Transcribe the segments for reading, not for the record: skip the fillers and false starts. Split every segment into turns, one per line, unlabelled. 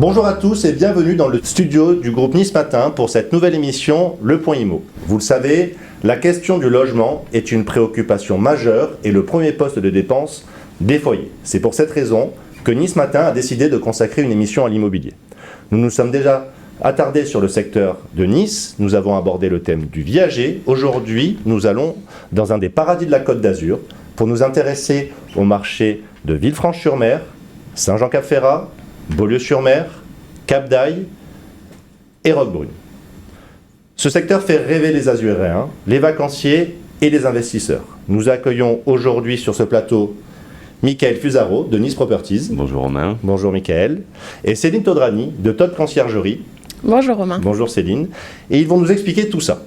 Bonjour à tous et bienvenue dans le studio du groupe Nice Matin pour cette nouvelle émission Le Point Immo. Vous le savez, la question du logement est une préoccupation majeure et le premier poste de dépense des foyers. C'est pour cette raison que Nice Matin a décidé de consacrer une émission à l'immobilier. Nous nous sommes déjà attardés sur le secteur de Nice, nous avons abordé le thème du viager. Aujourd'hui, nous allons dans un des paradis de la Côte d'Azur pour nous intéresser au marché de Villefranche-sur-Mer, Saint-Jean-Cap-Ferrat, Beaulieu-sur-Mer, Cap-d'Aille et Roquebrune. Ce secteur fait rêver les Azuréens, les vacanciers et les investisseurs. Nous accueillons aujourd'hui sur ce plateau Michael Fusaro de Nice Properties.
Bonjour Romain.
Bonjour Michael. Et Céline Todrani de Todd Conciergerie.
Bonjour Romain.
Bonjour Céline. Et ils vont nous expliquer tout ça.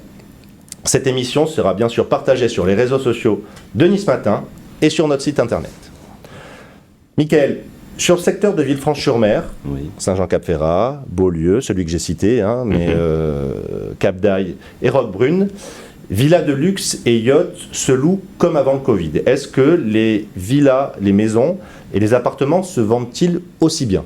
Cette émission sera bien sûr partagée sur les réseaux sociaux de Nice Matin et sur notre site internet. Michael, sur le secteur de Villefranche-sur-Mer,
Oui.
Saint-Jean-Cap-Ferrat, Beaulieu, celui que j'ai cité, Cap-d'Aille et Roquebrune, villas de luxe et yachts se louent comme avant le Covid. Est-ce que les villas, les maisons et les appartements se vendent-ils aussi bien ?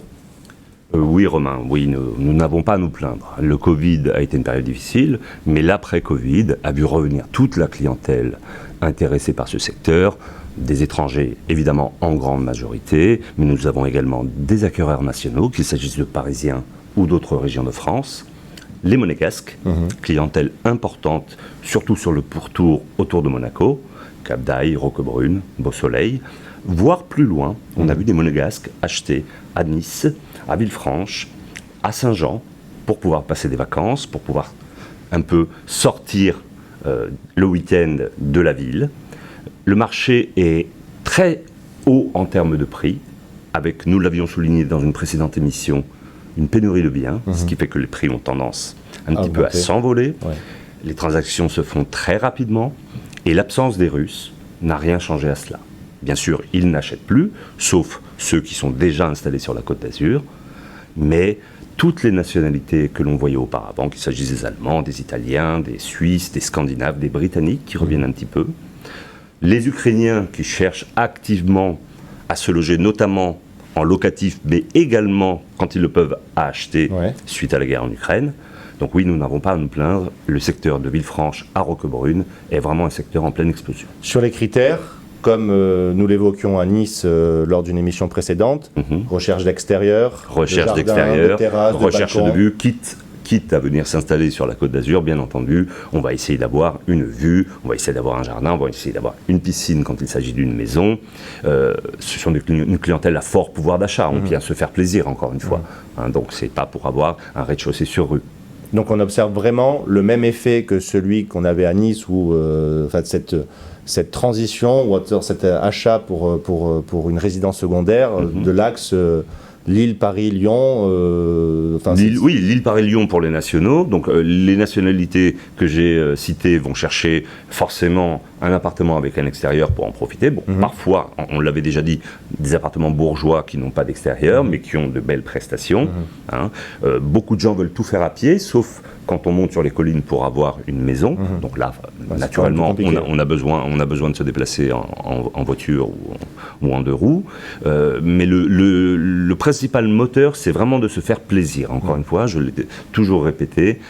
Oui Romain, oui, nous n'avons pas à nous plaindre. Le Covid a été une période difficile, mais l'après-Covid a vu revenir toute la clientèle intéressée par ce secteur, des étrangers évidemment en grande majorité, mais nous avons également des acquéreurs nationaux, qu'il s'agisse de Parisiens ou d'autres régions de France, les Monégasques, clientèle importante, surtout sur le pourtour autour de Monaco, Cap-d'Aille, Roquebrune, Beau-Soleil, voire plus loin, on a vu des Monégasques acheter à Nice, à Villefranche, à Saint-Jean, pour pouvoir passer des vacances, pour pouvoir un peu sortir le week-end de la ville. Le marché est très haut en termes de prix, avec, nous l'avions souligné dans une précédente émission, une pénurie de biens, ce qui fait que les prix ont tendance un petit peu à s'envoler. Ouais. Les transactions se font très rapidement, et l'absence des Russes n'a rien changé à cela. Bien sûr, ils n'achètent plus, sauf ceux qui sont déjà installés sur la Côte d'Azur, mais toutes les nationalités que l'on voyait auparavant, qu'il s'agisse des Allemands, des Italiens, des Suisses, des Scandinaves, des Britanniques, qui reviennent un petit peu, les Ukrainiens qui cherchent activement à se loger, notamment en locatif, mais également, quand ils le peuvent, à acheter suite à la guerre en Ukraine. Donc oui, nous n'avons pas à nous plaindre. Le secteur de Villefranche à Roquebrune est vraiment un secteur en pleine explosion.
Sur les critères, comme nous l'évoquions à Nice lors d'une émission précédente, recherche d'extérieur,
recherche d'extérieur, recherche de vue, quitte à venir s'installer sur la Côte d'Azur, bien entendu, on va essayer d'avoir une vue, on va essayer d'avoir un jardin, on va essayer d'avoir une piscine quand il s'agit d'une maison. Ce sont une clientèle à fort pouvoir d'achat, on vient se faire plaisir encore une fois. Donc c'est pas pour avoir un rez-de-chaussée sur rue.
Donc on observe vraiment le même effet que celui qu'on avait à Nice, où cette transition, ou cet achat pour une résidence secondaire de l'axe Lille, Paris, Lyon.
Lille, Paris, Lyon pour les nationaux. Donc les nationalités que j'ai citées vont chercher forcément un appartement avec un extérieur pour en profiter. Bon, parfois, on l'avait déjà dit, des appartements bourgeois qui n'ont pas d'extérieur, mais qui ont de belles prestations. Beaucoup de gens veulent tout faire à pied, sauf quand on monte sur les collines pour avoir une maison. Donc là, naturellement, on a besoin de se déplacer en voiture ou en deux roues. Mais le principal moteur, c'est vraiment de se faire plaisir. Encore une fois, je l'ai toujours répété,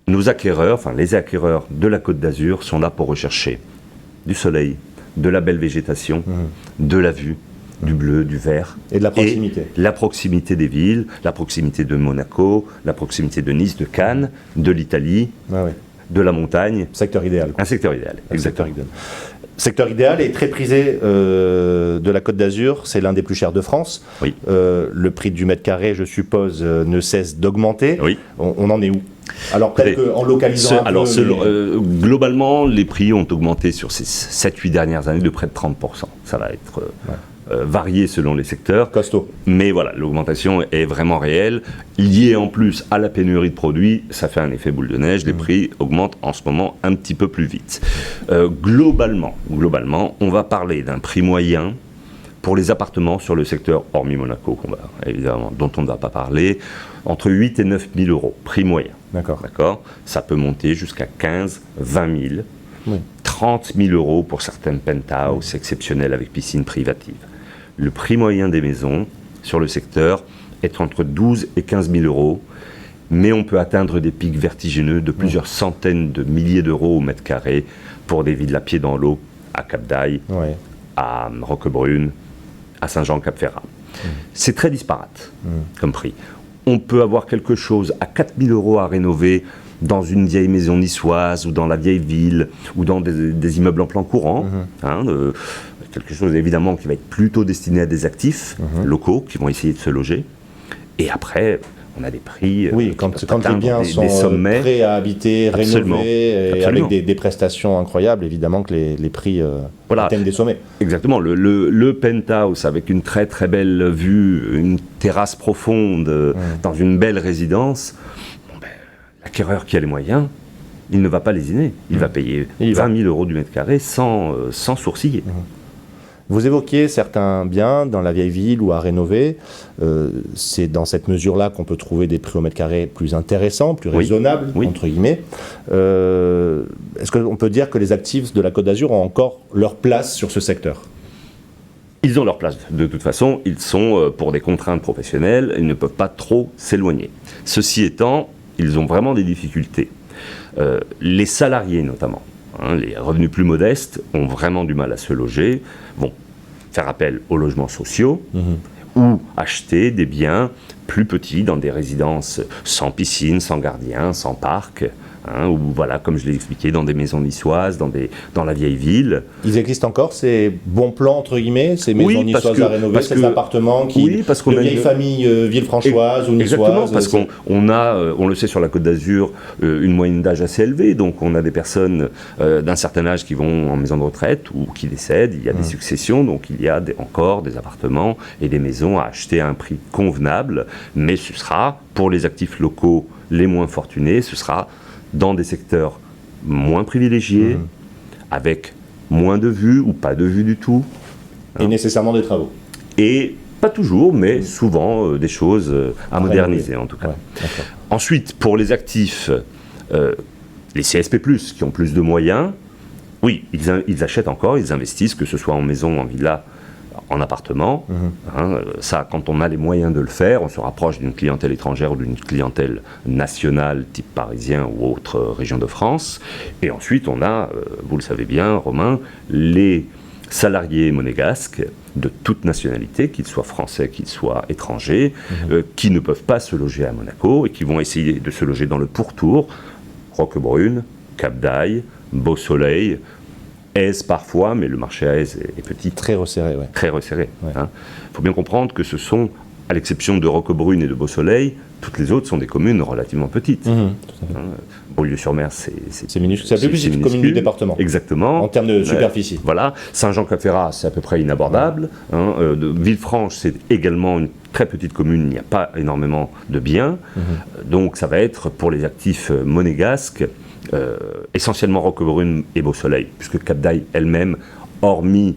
nos acquéreurs, les acquéreurs de la Côte d'Azur sont là pour rechercher du soleil, de la belle végétation, de la vue, du bleu, du vert.
Et de la proximité.
Et la proximité des villes, la proximité de Monaco, la proximité de Nice, de Cannes, de l'Italie, de la montagne.
Secteur idéal.
Un secteur idéal, exactement.
Secteur idéal et très prisé de la Côte d'Azur, c'est l'un des plus chers de France.
Oui.
Le prix du mètre carré, je suppose, ne cesse d'augmenter.
Oui.
On en est où ? Alors peut-être qu'en localisant
globalement, les prix ont augmenté sur ces 7-8 dernières années de près de 30%. Ça va être varié selon les secteurs.
Costaud.
Mais voilà, l'augmentation est vraiment réelle. Liée en plus à la pénurie de produits, ça fait un effet boule de neige. Les prix augmentent en ce moment un petit peu plus vite. Globalement, on va parler d'un prix moyen pour les appartements sur le secteur, hormis Monaco, dont on ne va pas parler, entre 8 et 9 000 euros, prix moyen. D'accord. Ça peut monter jusqu'à 15 20 000, 30 000 euros pour certaines penthouses exceptionnelles avec piscine privative. Le prix moyen des maisons sur le secteur être entre 12 et 15 000 euros, mais on peut atteindre des pics vertigineux de plusieurs centaines de milliers d'euros au mètre carré pour des villes à pied dans l'eau, à Cap d'Aille, à Roquebrune, à Saint-Jean-Cap-Ferrat. C'est très disparate comme prix. On peut avoir quelque chose à 4 000 euros à rénover dans une vieille maison niçoise ou dans la vieille ville ou dans des immeubles en plan courant. Quelque chose évidemment qui va être plutôt destiné à des actifs locaux qui vont essayer de se loger. Et après, on a des prix.
Oui, quand les biens sont prêts à habiter, rénovés, et avec des prestations incroyables, évidemment que les prix atteignent des sommets.
Exactement. Le penthouse avec une très très belle vue, une terrasse profonde, dans une belle résidence, l'acquéreur qui a les moyens, il ne va pas lésiner. Il va payer 20 000 euros du mètre carré sans sourciller.
Vous évoquiez certains biens dans la vieille ville ou à rénover. C'est dans cette mesure-là qu'on peut trouver des prix au mètre carré plus intéressants, plus raisonnables, entre guillemets. Est-ce qu'on peut dire que les actifs de la Côte d'Azur ont encore leur place sur ce secteur ?
Ils ont leur place. De toute façon, ils sont, pour des contraintes professionnelles, ils ne peuvent pas trop s'éloigner. Ceci étant, ils ont vraiment des difficultés. Les salariés, notamment, les revenus plus modestes ont vraiment du mal à se loger, vont faire appel aux logements sociaux ou acheter des biens plus petits dans des résidences sans piscine, sans gardien, sans parc, ou voilà, comme je l'ai expliqué, dans des maisons niçoises, dans la vieille ville.
Ils existent encore, ces bons plans, entre guillemets, ces maisons niçoises à rénover, ces appartements de vieilles familles villefranchoises ou niçoises.
Exactement, parce qu'on a, on le sait sur la Côte d'Azur, une moyenne d'âge assez élevée, donc on a des personnes d'un certain âge qui vont en maison de retraite ou qui décèdent, il y a des successions, donc il y a encore des appartements et des maisons à acheter à un prix convenable, mais ce sera, pour les actifs locaux les moins fortunés, ce sera dans des secteurs moins privilégiés, avec moins de vues ou pas de vues du tout.
Et nécessairement des travaux.
Et pas toujours, mais souvent des choses à moderniser en tout cas. Ensuite, pour les actifs, les CSP+, qui ont plus de moyens, oui, ils achètent encore, ils investissent, que ce soit en maison, en villa, en appartement. Ça, quand on a les moyens de le faire, on se rapproche d'une clientèle étrangère ou d'une clientèle nationale, type parisien ou autre région de France. Et ensuite, on a, vous le savez bien, Romain, les salariés monégasques de toute nationalité, qu'ils soient français, qu'ils soient étrangers, qui ne peuvent pas se loger à Monaco et qui vont essayer de se loger dans le pourtour, Roquebrune, Cap d'Aille, Beau Soleil, Aise parfois, mais le marché à Aise est petit.
Très resserré,
Très resserré. Faut bien comprendre que ce sont, à l'exception de Roquebrune et de Beau Soleil, toutes les autres sont des communes relativement petites. Beaulieu-sur-Mer, c'est
minuscule. C'est la plus petite commune du département.
Exactement.
En termes de superficie.
Voilà. Saint-Jean-Cap-Ferrat, c'est à peu près inabordable. Villefranche, c'est également une très petite commune. Il n'y a pas énormément de biens. Donc, ça va être, pour les actifs monégasques, essentiellement Roquebrune et Beau Soleil, puisque Cap d'Aille elle-même, hormis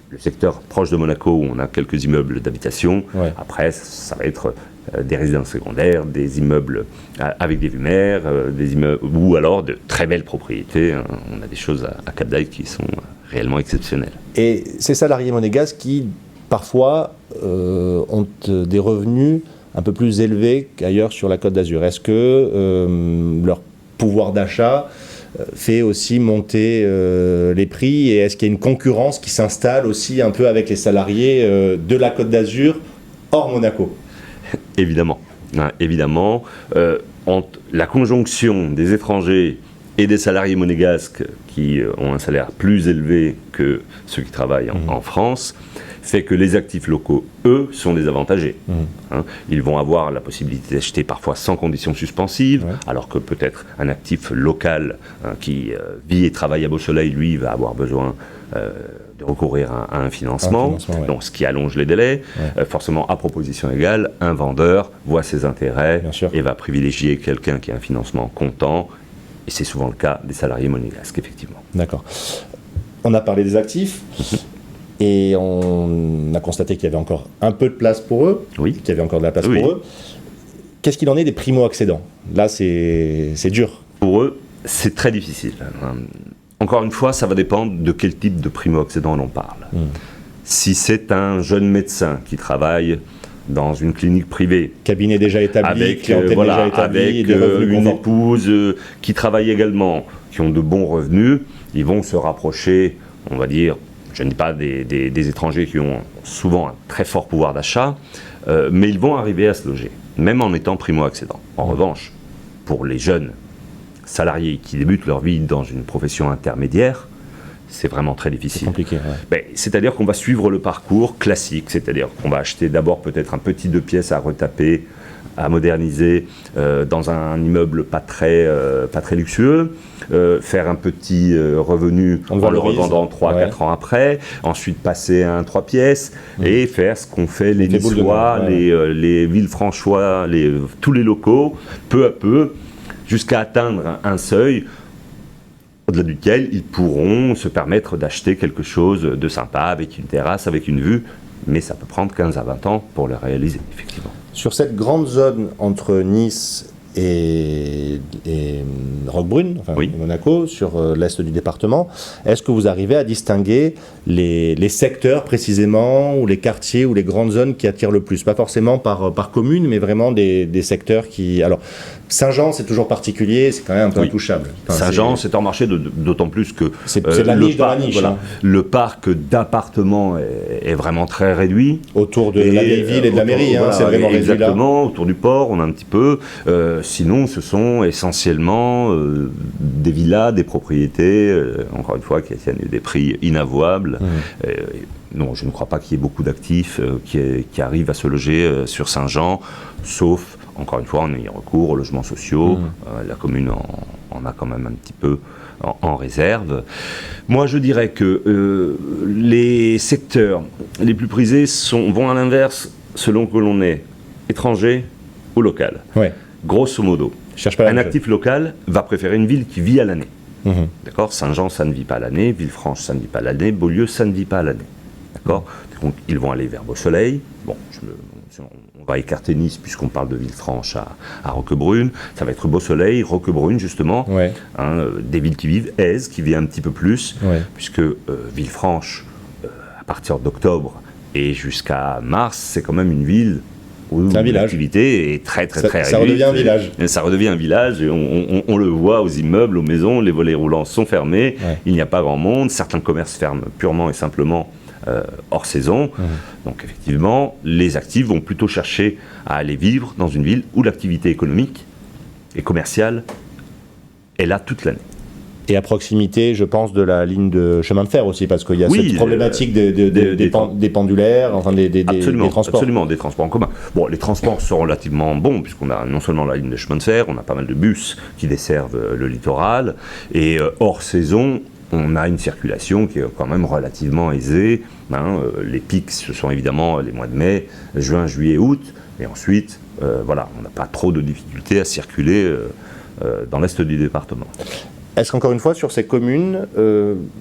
le secteur proche de Monaco où on a quelques immeubles d'habitation, après ça va être des résidences secondaires, des immeubles avec des vues mer, des immeubles, ou alors de très belles propriétés. On a des choses à Cap d'Aille qui sont réellement exceptionnelles. Et
ces salariés monégasques qui, parfois, ont des revenus un peu plus élevés qu'ailleurs sur la Côte d'Azur, est-ce que leur pouvoir d'achat fait aussi monter les prix, et est-ce qu'il y a une concurrence qui s'installe aussi un peu avec les salariés de la Côte d'Azur hors Monaco ?
Évidemment. Évidemment, entre la conjonction des étrangers et des salariés monégasques qui ont un salaire plus élevé que ceux qui travaillent en France, fait que les actifs locaux, eux, sont désavantagés. Ils vont avoir la possibilité d'acheter parfois sans conditions suspensives, alors que peut-être un actif local qui vit et travaille à Beau Soleil, lui, va avoir besoin de recourir à un financement, donc ce qui allonge les délais. Forcément, à proposition égale, un vendeur voit ses intérêts et va privilégier quelqu'un qui a un financement comptant, et c'est souvent le cas des salariés monégasques, effectivement.
D'accord. On a parlé des actifs. Et on a constaté qu'il y avait encore un peu de place pour eux, qu'il y avait encore de la place pour eux. Qu'est-ce qu'il en est des primo-accédants ? Là, c'est dur.
Pour eux, c'est très difficile. Encore une fois, ça va dépendre de quel type de primo-accédant on parle. Si c'est un jeune médecin qui travaille dans une clinique privée,
cabinet déjà établi,
avec,
clientèle déjà établie,
avec
des revenus
une
confortables.
épouse qui travaille également, qui ont de bons revenus, ils vont se rapprocher, on va dire, je ne dis pas des étrangers qui ont souvent un très fort pouvoir d'achat, mais ils vont arriver à se loger, même en étant primo-accédants. En revanche, pour les jeunes salariés qui débutent leur vie dans une profession intermédiaire, c'est vraiment très difficile.
C'est compliqué. Ouais.
C'est-à-dire qu'on va suivre le parcours classique, c'est-à-dire qu'on va acheter d'abord peut-être un petit 2 pièces à retaper, à moderniser dans un immeuble pas très luxueux, faire un petit revenu en le revendant 3-4 ans après, ensuite passer à un 3 pièces et faire ce qu'ont fait les Niçois, les Villefranchois, tous les locaux, peu à peu, jusqu'à atteindre un seuil au-delà duquel ils pourront se permettre d'acheter quelque chose de sympa, avec une terrasse, avec une vue, mais ça peut prendre 15 à 20 ans pour le réaliser, effectivement.
Sur cette grande zone entre Nice et Roquebrune, enfin Monaco, sur l'est du département, est-ce que vous arrivez à distinguer les secteurs précisément, ou les quartiers, ou les grandes zones qui attirent le plus? Pas forcément par commune, mais vraiment des secteurs qui... Alors, Saint-Jean, c'est toujours particulier, c'est quand même un peu intouchable. Enfin,
Saint-Jean, c'est un marché d'autant plus que...
C'est de la niche dans la niche.
Voilà, le parc d'appartements est vraiment très réduit.
Autour de la vieille ville et de la mairie, c'est vraiment réduit là.
Exactement, autour du port, on a un petit peu. Sinon, ce sont essentiellement des villas, des propriétés, encore une fois, qui tiennent des prix inavouables. Non, je ne crois pas qu'il y ait beaucoup d'actifs qui arrivent à se loger sur Saint-Jean, sauf, encore une fois, en ayant recours aux logements sociaux. La commune en a quand même un petit peu en réserve. Moi, je dirais que les secteurs les plus prisés vont à l'inverse selon que l'on est étranger ou local.
Ouais.
Grosso modo, un actif local va préférer une ville qui vit à l'année. D'accord ? Saint-Jean, ça ne vit pas à l'année. Villefranche, ça ne vit pas à l'année. Beaulieu, ça ne vit pas à l'année. D'accord ? Donc, ils vont aller vers Beausoleil. Bon, on va écarter Nice puisqu'on parle de Villefranche à Roquebrune. Ça va être Beausoleil, Roquebrune, justement.
Ouais.
Des villes qui vivent. Èze, qui vit un petit peu plus. Ouais. Puisque Villefranche, à partir d'octobre et jusqu'à mars, c'est quand même une ville où l'activité est très réduite.
Ça redevient un village.
Ça redevient un village, et on le voit aux immeubles, aux maisons, les volets roulants sont fermés, il n'y a pas grand monde, certains commerces ferment purement et simplement hors saison. Donc effectivement, les actifs vont plutôt chercher à aller vivre dans une ville où l'activité économique et commerciale est là toute l'année.
Et à proximité, je pense, de la ligne de chemin de fer aussi, parce qu'il y a cette problématique des pendulaires, enfin des transports.
Absolument, des transports en commun. Bon, les transports sont relativement bons, puisqu'on a non seulement la ligne de chemin de fer, on a pas mal de bus qui desservent le littoral, et hors saison, on a une circulation qui est quand même relativement aisée. Les pics, ce sont évidemment les mois de mai, juin, juillet, août, et ensuite, on n'a pas trop de difficultés à circuler dans l'est du département.
Est-ce qu'encore une fois, sur ces communes,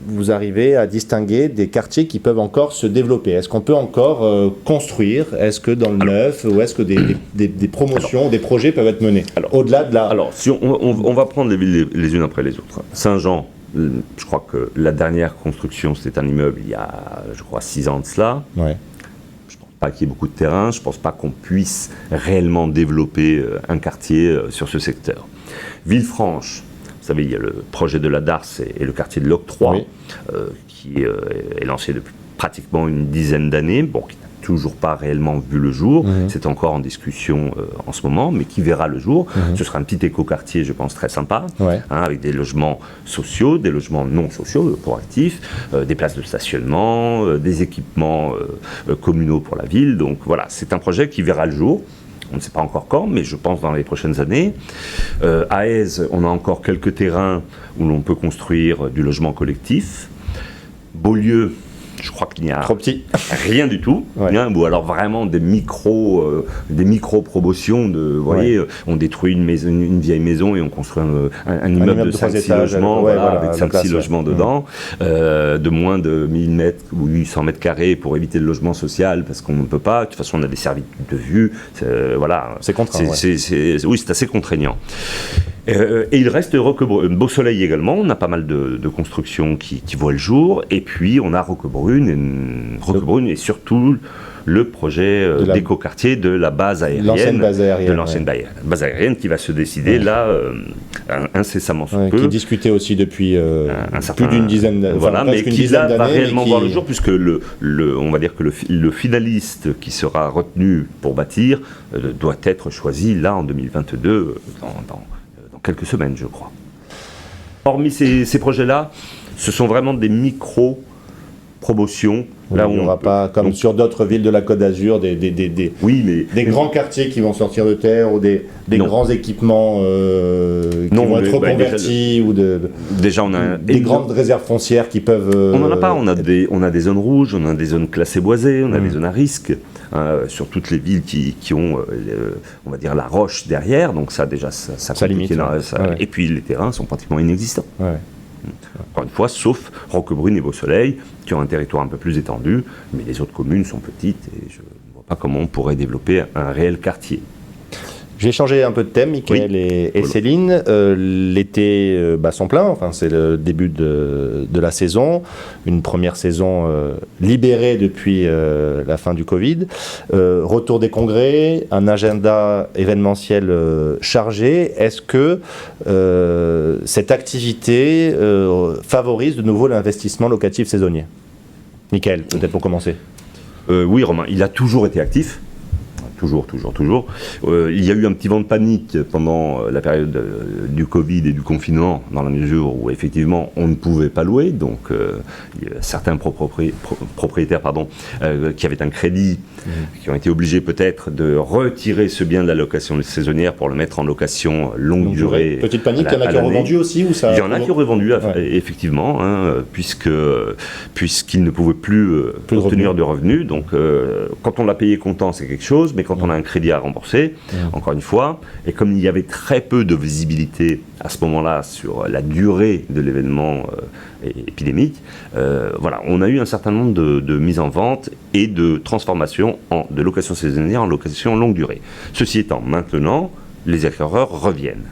vous arrivez à distinguer des quartiers qui peuvent encore se développer? Est-ce qu'on peut encore construire? Est-ce que dans le neuf, ou est-ce que des promotions, des projets peuvent être menés? Au-delà de la...
Alors, si on va prendre les villes les unes après les autres. Saint-Jean, je crois que la dernière construction, c'était un immeuble il y a, je crois, 6 ans de cela.
Ouais.
Je ne pense pas qu'il y ait beaucoup de terrain. Je ne pense pas qu'on puisse réellement développer un quartier sur ce secteur. Villefranche, vous savez, il y a le projet de la Darse et le quartier de l'Octroi, qui est lancé depuis pratiquement une dizaine d'années, qui n'a toujours pas réellement vu le jour, c'est encore en discussion en ce moment, mais qui verra le jour. Ce sera un petit écoquartier, je pense, très sympa, avec des logements sociaux, des logements non sociaux pour actifs, des places de stationnement, des équipements communaux pour la ville. Donc voilà, c'est un projet qui verra le jour. On ne sait pas encore quand, mais je pense dans les prochaines années. À Èze, on a encore quelques terrains où l'on peut construire du logement collectif. Beaulieu, je crois qu'il n'y a rien du tout, ou alors vraiment des micro-promotions. Vous voyez, on détruit une vieille maison et on construit un immeuble de 5-6 logements, avec 5-6 logements dedans, de moins de 1000 mètres ou 800 mètres carrés pour éviter le logement social, parce qu'on ne peut pas. De toute façon, on a des services de vue.
C'est contraint.
Oui, c'est assez contraignant. Et il reste Beau Soleil également, on a pas mal de constructions qui voient le jour, et puis on a Roquebrune et surtout le projet d'écoquartier de la base aérienne, de l'ancienne base aérienne qui va se décider là incessamment sous peu.
Qui est discuté aussi depuis plus d'une dizaine d'années.
Voilà, mais qui là va réellement voir le jour, puisque on va dire que le finaliste qui sera retenu pour bâtir doit être choisi là en 2022, dans quelques semaines, je crois. Hormis ces projets-là, ce sont vraiment des micro-promotions.
Là, il n'y aura pas, comme sur d'autres villes de la Côte d'Azur, des grands quartiers qui vont sortir de terre ou des grands équipements qui vont être reconvertis
déjà on a
des grandes réserves foncières qui peuvent...
On n'en a pas, on a des zones rouges, on a des zones classées boisées, on a des zones à risque, sur toutes les villes qui ont, on va dire, la roche derrière, donc ça déjà, ça
limite.
Et puis les terrains sont pratiquement inexistants.
Ouais.
Encore une fois, sauf Roquebrune et Beau Soleil, qui ont un territoire un peu plus étendu, mais les autres communes sont petites et je ne vois pas comment on pourrait développer un réel quartier.
Je vais changer un peu de thème, Mickaël et Céline. L'été sont pleins, enfin, c'est le début de la saison, une première saison libérée depuis la fin du Covid. Retour des congrès, un agenda événementiel chargé. Est-ce que cette activité favorise de nouveau l'investissement locatif saisonnier? Mickaël, peut-être pour commencer.
Oui, Romain, il a toujours été actif. Toujours. Il y a eu un petit vent de panique pendant la période du Covid et du confinement, dans la mesure où effectivement on ne pouvait pas louer, donc il y a certains propriétaires qui avaient un crédit, qui ont été obligés peut-être de retirer ce bien de la location saisonnière pour le mettre en location longue durée.
Petite panique, il y en a qui ont revendu aussi ou ça?
Il y en a qui ont revendu, effectivement, puisqu'ils ne pouvaient plus obtenir de revenus. Donc quand on l'a payé comptant, c'est quelque chose, mais quand on a un crédit à rembourser, encore une fois, et comme il y avait très peu de visibilité à ce moment-là sur la durée de l'événement épidémique, on a eu un certain nombre de mises en vente et de transformations de location saisonnière en location longue durée. Ceci étant, maintenant, les acquéreurs reviennent.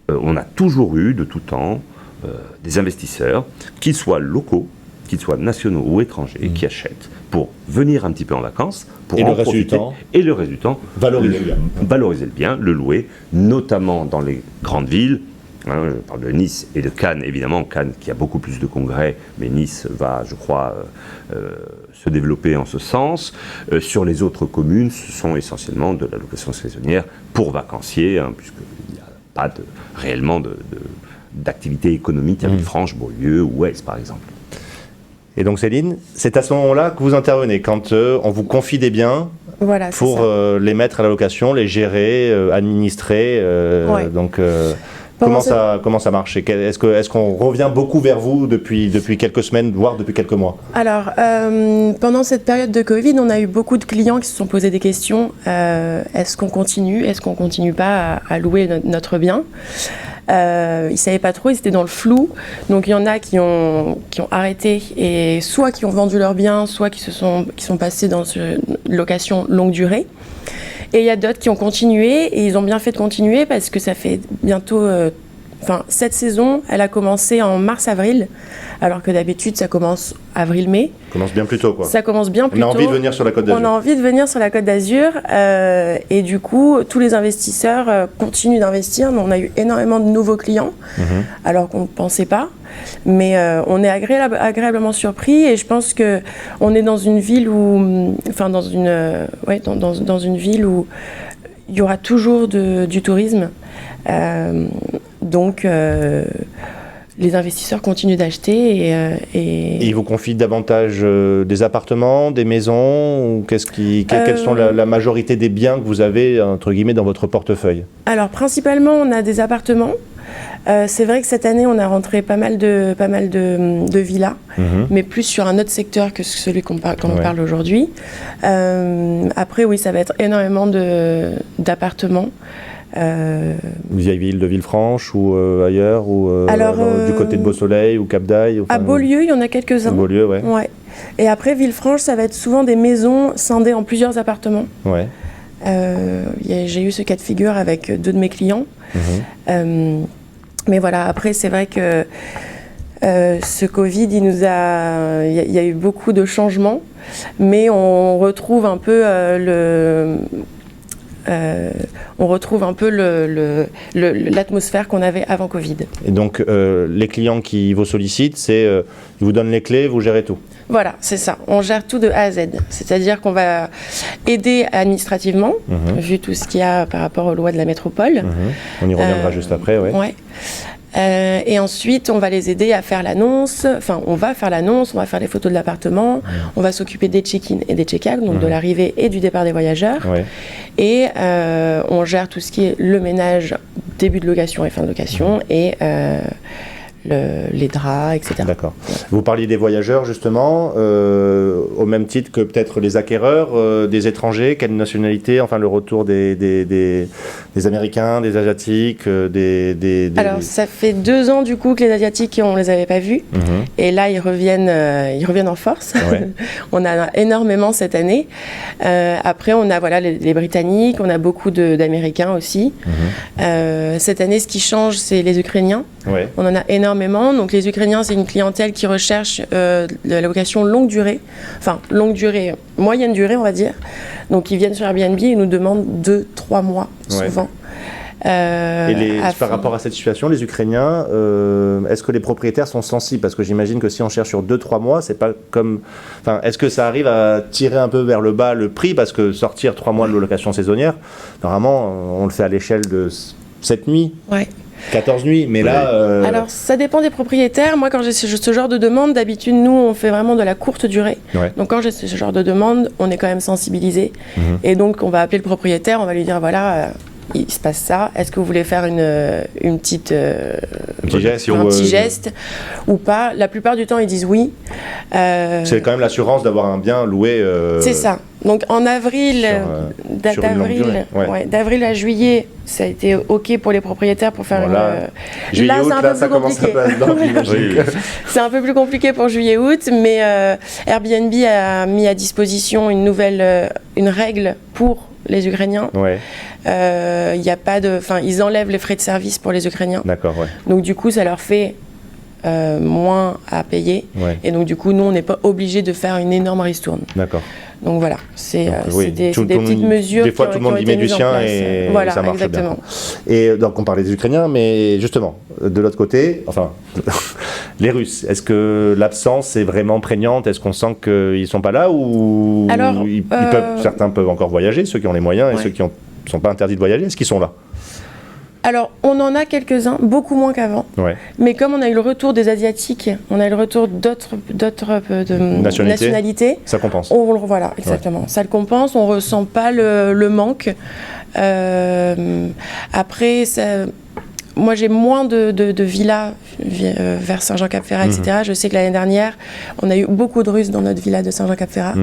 On a toujours eu, de tout temps, des investisseurs, qu'ils soient locaux, qu'ils soient nationaux ou étrangers, qui achètent pour venir un petit peu en vacances, pour en profiter, et le reste du temps, valoriser le bien, le louer, notamment dans les grandes villes. Je parle de Nice et de Cannes, évidemment, Cannes qui a beaucoup plus de congrès, mais Nice va, je crois, se développer en ce sens. Sur les autres communes, ce sont essentiellement de la location saisonnière pour vacanciers, puisqu'il n'y a pas réellement d'activité économique à Villefranche, Beaulieu ou Aix, par exemple.
Et donc Céline, c'est à ce moment-là que vous intervenez, quand on vous confie des biens pour les mettre à la location, les gérer, administrer. Donc comment ça marche? Est-ce qu'on revient beaucoup vers vous depuis quelques semaines, voire depuis quelques mois?
Alors, pendant cette période de Covid, on a eu beaucoup de clients qui se sont posés des questions. Est-ce qu'on continue? Est-ce qu'on ne continue pas à louer notre bien? Ils ne savaient pas trop, ils étaient dans le flou. Donc il y en a qui ont arrêté et soit qui ont vendu leurs biens, soit qui sont passés dans une location longue durée. Et il y a d'autres qui ont continué et ils ont bien fait de continuer parce que ça fait bientôt... cette saison, elle a commencé en mars-avril, alors que d'habitude, ça commence avril-mai.
Ça commence bien plus tôt, quoi.
Ça commence bien plus tôt.
On a envie de venir sur la Côte d'Azur.
On a envie de venir sur la Côte d'Azur. Et du coup, tous les investisseurs continuent d'investir. On a eu énormément de nouveaux clients, alors qu'on ne pensait pas. Mais on est agréablement surpris. Et je pense qu'on est dans une ville où... dans une ville où il y aura toujours du tourisme. Donc, les investisseurs continuent d'acheter
et ils vous confient davantage des appartements, des maisons ou quelles sont la majorité des biens que vous avez, entre guillemets, dans votre portefeuille? Alors, principalement, on a des appartements.
C'est vrai que cette année, on a rentré pas mal de villas, mais plus sur un autre secteur que celui qu'on parle aujourd'hui. Après, oui, ça va être énormément d'appartements.
Vieille ville de Villefranche ou ailleurs ou du côté de Beau Soleil ou Cap d'Aille
à Beaulieu, il y en a quelques-uns.
Beaulieu, ouais.
Et après, Villefranche, ça va être souvent des maisons scindées en plusieurs appartements.
Ouais.
J'ai eu ce cas de figure avec 2 de mes clients. Mais voilà, après, c'est vrai que ce Covid, il y a eu beaucoup de changements, mais on retrouve un peu l'atmosphère qu'on avait avant Covid.
Et donc, les clients qui vous sollicitent, ils vous donnent les clés, vous gérez tout?
Voilà, c'est ça. On gère tout de A à Z. C'est-à-dire qu'on va aider administrativement, vu tout ce qu'il y a par rapport aux lois de la métropole.
On y reviendra juste après, oui.
Ouais. Et ensuite, on va les aider à faire l'annonce. Enfin, on va faire l'annonce, on va faire les photos de l'appartement, on va s'occuper des check-in et des check-out, donc de l'arrivée et du départ des voyageurs. Et on gère tout ce qui est le ménage, début de location et fin de location, et les draps, etc.
D'accord. Vous parliez des voyageurs, justement, au même titre que peut-être les acquéreurs, des étrangers, quelle nationalité, enfin le retour des Américains, des Asiatiques,
Alors, ça fait 2 ans, du coup, que les Asiatiques, on ne les avait pas vus. Et là, ils reviennent en force. On a énormément cette année. Après, on a les Britanniques, on a beaucoup d'Américains aussi. Cette année, ce qui change, c'est les Ukrainiens. On en a énormément. Donc les Ukrainiens, c'est une clientèle qui recherche la location longue durée, enfin longue durée, moyenne durée, on va dire. Donc ils viennent sur Airbnb et nous demandent 2-3 mois souvent.
Et par rapport à cette situation, les Ukrainiens, est-ce que les propriétaires sont sensibles? Parce que j'imagine que si on cherche sur 2-3 mois, c'est pas comme... Enfin, est-ce que ça arrive à tirer un peu vers le bas le prix? Parce que sortir 3 mois de location saisonnière, normalement, on le fait à l'échelle de 7 nuits. 14 nuits, mais là...
Alors, ça dépend des propriétaires. Moi, quand j'ai ce genre de demande, d'habitude, nous, on fait vraiment de la courte durée. Donc, quand j'ai ce genre de demande, on est quand même sensibilisé. Et donc, on va appeler le propriétaire, on va lui dire, voilà, il se passe ça. Est-ce que vous voulez faire un petit geste ou pas? La plupart du temps, ils disent oui.
C'est quand même l'assurance d'avoir un bien loué.
C'est ça. Donc en avril, d'avril à juillet, ça a été OK pour les propriétaires pour faire
juillet, août, ça commence à
C'est un peu plus compliqué pour juillet-août, mais Airbnb a mis à disposition une règle pour les Ukrainiens. Y a pas ils enlèvent les frais de service pour les Ukrainiens.
D'accord,
Donc du coup, ça leur fait moins à payer. Et donc du coup, nous, on n'est pas obligé de faire une énorme ristourne.
D'accord.
Donc voilà, c'est des petites mesures.
Des fois, tout le monde y met du sien et ça marche
exactement.
Bien. Et donc, on parlait des Ukrainiens, mais justement, de l'autre côté, enfin, les Russes, est-ce que l'absence est vraiment prégnante? Est-ce qu'on sent qu'ils ne sont pas là ou certains peuvent encore voyager, ceux qui ont les moyens et ceux qui ne sont pas interdits de voyager? Est-ce qu'ils sont là?
Alors, on en a quelques-uns, beaucoup moins qu'avant. Mais comme on a eu le retour des Asiatiques, on a eu le retour d'autres nationalités.
Ça compense.
Voilà, exactement. Ça le compense, on ne ressent pas le manque. Après, moi, j'ai moins de villas vers Saint-Jean-Cap-Ferrat, etc. Je sais que l'année dernière, on a eu beaucoup de Russes dans notre villa de Saint-Jean-Cap-Ferrat.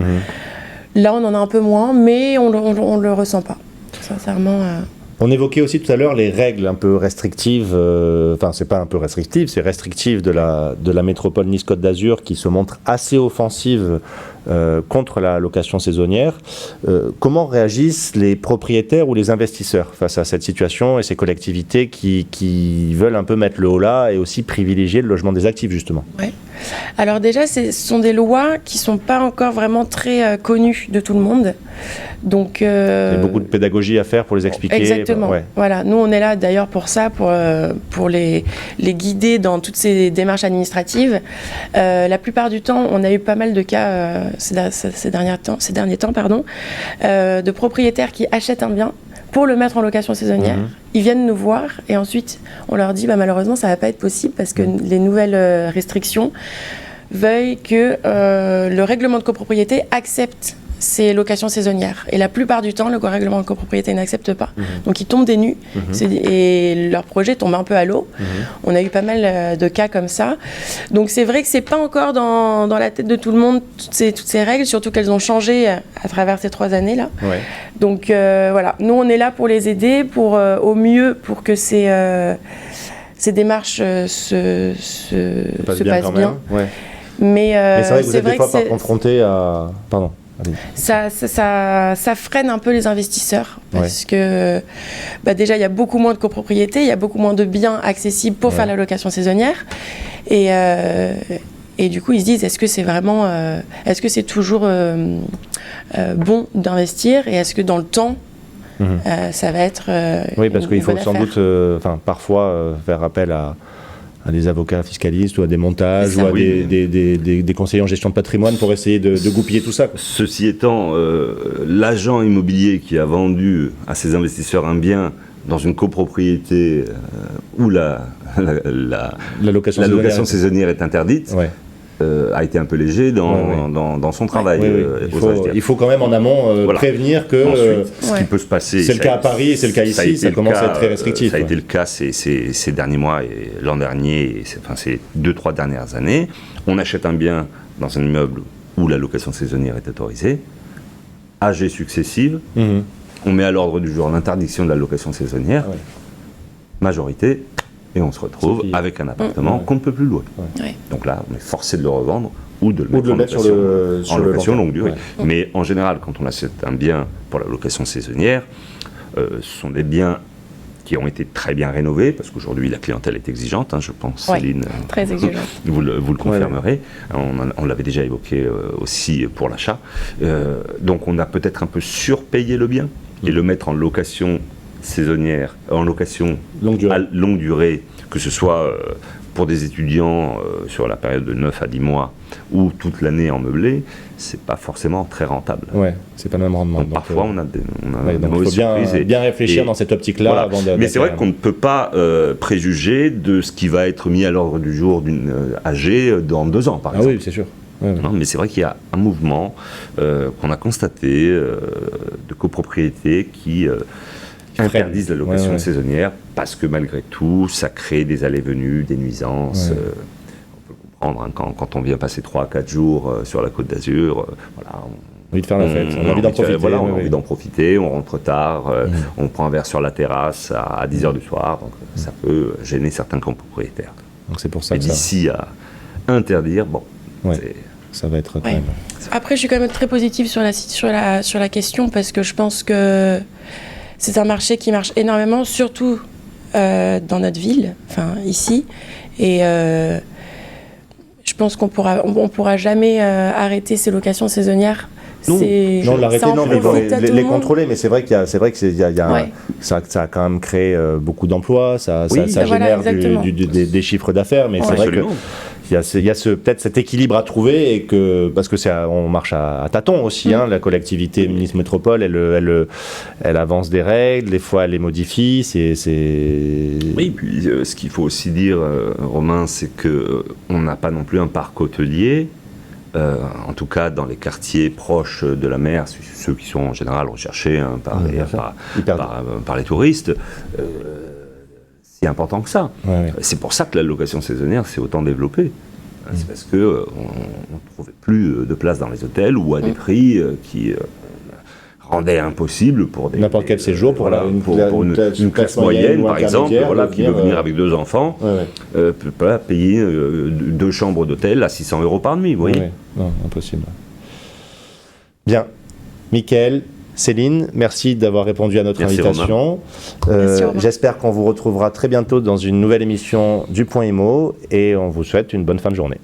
Là, on en a un peu moins, mais on ne le ressent pas, sincèrement.
On évoquait aussi tout à l'heure les règles un peu restrictives, enfin c'est pas un peu restrictive, c'est restrictive de la métropole Nice-Côte d'Azur qui se montre assez offensive contre la location saisonnière. Comment réagissent les propriétaires ou les investisseurs face à cette situation et ces collectivités qui veulent un peu mettre le haut là et aussi privilégier le logement des actifs justement?
Alors déjà, ce sont des lois qui ne sont pas encore vraiment très connues de tout le monde. Donc, il y
a beaucoup de pédagogie à faire pour les expliquer.
Exactement. Voilà. Nous, on est là d'ailleurs pour ça, pour les guider dans toutes ces démarches administratives. La plupart du temps, on a eu pas mal de cas ces derniers temps, de propriétaires qui achètent un bien pour le mettre en location saisonnière. Ils viennent nous voir et ensuite on leur dit malheureusement ça ne va pas être possible parce que les nouvelles restrictions veuillent que le règlement de copropriété accepte ces locations saisonnières. Et la plupart du temps, le règlement de copropriété n'accepte pas. Donc ils tombent des nues et leur projet tombe un peu à l'eau. On a eu pas mal de cas comme ça. Donc c'est vrai que c'est pas encore dans la tête de tout le monde toutes ces règles, surtout qu'elles ont changé à travers ces 3 années-là. Donc voilà, nous on est là pour les aider, au mieux pour que ces démarches se passent bien.
Mais c'est vrai que vous êtes des fois confronté à... Pardon.
Ça freine un peu les investisseurs parce que déjà il y a beaucoup moins de copropriétés, il y a beaucoup moins de biens accessibles pour faire la location saisonnière et du coup ils se disent est-ce que c'est vraiment est-ce que c'est toujours bon d'investir et est-ce que dans le temps ça va être
oui, parce qu'il faut sans doute parfois faire appel à des avocats fiscalistes ou à des montages ou à des conseillers en gestion de patrimoine pour essayer de goupiller tout ça.
Ceci étant, l'agent immobilier qui a vendu à ses investisseurs un bien dans une copropriété où la location saisonnière est interdite, a été un peu léger dans son travail.
Il faut quand même en amont prévenir que
ensuite, ce qui peut se passer.
C'est le cas à Paris et c'est le cas ici, ça commence à être très restrictif.
Ça a été le cas ces derniers mois et l'an dernier, ces 2-3 dernières années. On achète un bien dans un immeuble où la location saisonnière est autorisée, AG successive, on met à l'ordre du jour l'interdiction de la location saisonnière, majorité, et on se retrouve avec un appartement qu'on ne peut plus louer. Donc là, on est forcé de le revendre ou de le mettre en location longue durée. Mais en général, quand on achète un bien pour la location saisonnière, ce sont des biens qui ont été très bien rénovés, parce qu'aujourd'hui la clientèle est exigeante, je pense, Céline.
Très exigeante.
Vous le confirmerez. On l'avait déjà évoqué aussi pour l'achat. Donc on a peut-être un peu surpayé le bien et le mettre en location saisonnière, en location longue durée, que ce soit pour des étudiants sur la période de 9 à 10 mois ou toute l'année en meublé, c'est pas forcément très rentable.
Ouais, c'est pas le même rendement.
Donc parfois on a des mauvaises
surprises. Il faut bien réfléchir dans cette optique-là.
Voilà. Mais c'est vrai qu'on ne peut pas préjuger de ce qui va être mis à l'ordre du jour d'une AG dans 2 ans, par exemple.
Oui, c'est sûr.
Non, mais c'est vrai qu'il y a un mouvement qu'on a constaté de copropriété qui interdisent la location saisonnière parce que malgré tout, ça crée des allées-venues, des nuisances. On peut comprendre quand on vient passer 3 à 4 jours sur la Côte d'Azur. On a
envie de faire la fête, on a envie d'en profiter.
On a envie d'en profiter, on rentre tard, on prend un verre sur la terrasse à 10h du soir. Donc ça peut gêner certains copropriétaires.
Donc c'est pour ça.
Et d'ici à interdire,
ça va être quand même...
Après, je suis quand même très positive sur la question parce que je pense que c'est un marché qui marche énormément, surtout dans notre ville, ici. Et je pense qu'on pourra jamais arrêter ces locations saisonnières.
Non, l'arrêter, non, mais les contrôler. Mais c'est vrai que ça a quand même créé beaucoup d'emplois, ça génère des chiffres d'affaires, mais c'est vrai que il y a peut-être cet équilibre à trouver et parce que on marche à tâtons aussi. La collectivité Nice Métropole, elle avance des règles, des fois elle les modifie.
Oui, puis ce qu'il faut aussi dire, Romain, c'est que on n'a pas non plus un parc hôtelier. En tout cas, dans les quartiers proches de la mer, ceux qui sont en général recherchés par les touristes. Si important que ça. C'est pour ça que la location saisonnière s'est autant développée. C'est parce qu'on ne trouvait plus de place dans les hôtels ou à des prix qui rendaient impossible pour
n'importe quel séjour, pour
une classe moyenne, par exemple, qui veut venir avec 2 enfants, peut pas payer 2 chambres d'hôtel à 600 € par nuit, vous voyez.
Non, impossible. Bien. Mickaël, Céline, merci d'avoir répondu à notre invitation. J'espère qu'on vous retrouvera très bientôt dans une nouvelle émission du Point Immo et on vous souhaite une bonne fin de journée.